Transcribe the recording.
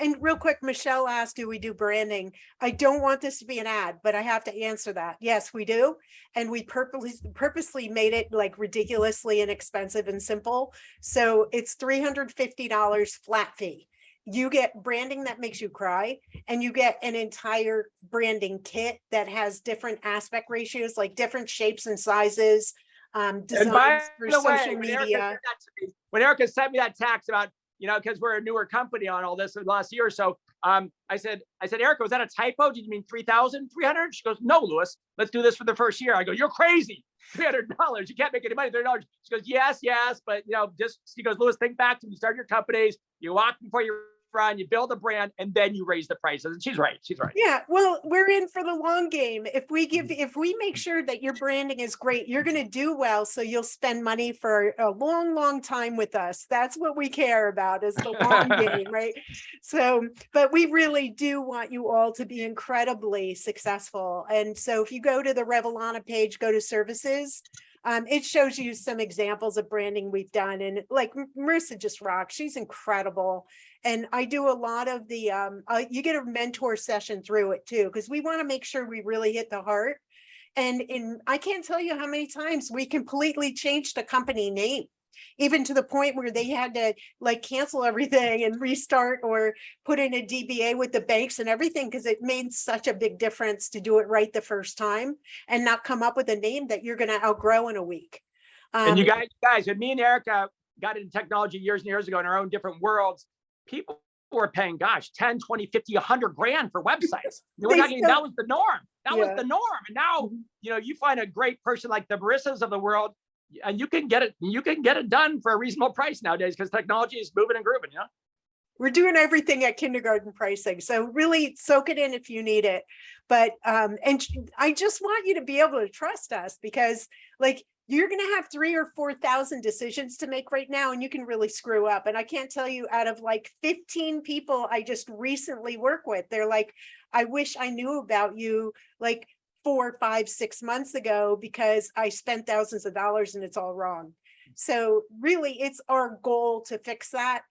And real quick, Michelle asked, do we do branding? I don't want this to be an ad, but I have to answer that. Yes, we do. And we purposely made it like ridiculously inexpensive and simple. So it's $350 flat fee. You get branding that makes you cry, and you get an entire branding kit that has different aspect ratios, like different shapes and sizes, designs for social media. When Erica sent me that text about, because we're a newer company on all this in the last year or so, I said, Erica, was that a typo? Did you mean 3,000, 300? She goes, no, Louis, let's do this for the first year. I go, you're crazy. $300. You can't make any money. $300. She goes, yes, but she goes, Louis, think back to when you start your companies, you walk before you run, you build a brand, and then you raise the prices. And she's right. Yeah, well, we're in for the long game. If we make sure that your branding is great, you're going to do well. So you'll spend money for a long, long time with us. That's what we care about, is the long game, right? So, but we really do want you all to be incredibly successful. And so if you go to the Revelana page, go to services, it shows you some examples of branding we've done. And like Marissa just rocks. She's incredible. And I do a lot of the, you get a mentor session through it too, because we want to make sure we really hit the heart. And I can't tell you how many times we completely changed the company name, even to the point where they had to like cancel everything and restart, or put in a DBA with the banks and everything, because it made such a big difference to do it right the first time and not come up with a name that you're going to outgrow in a week. And you guys, when me and Erica got into technology years and years ago in our own different worlds, people were paying, 10, 20, 50, 100 grand for websites. That was the norm. That was the norm. And now, you find a great person like the Marissas of the world, and you can get it done for a reasonable price nowadays, because technology is moving and grooving. We're doing everything at kindergarten pricing. So really soak it in if you need it. But, and I just want you to be able to trust us, because like, you're going to have 3,000 or 4,000 decisions to make right now, and you can really screw up. And I can't tell you, out of like 15 people I just recently work with, they're like, I wish I knew about you like 4, 5, 6 months ago, because I spent thousands of dollars and it's all wrong. So really, it's our goal to fix that.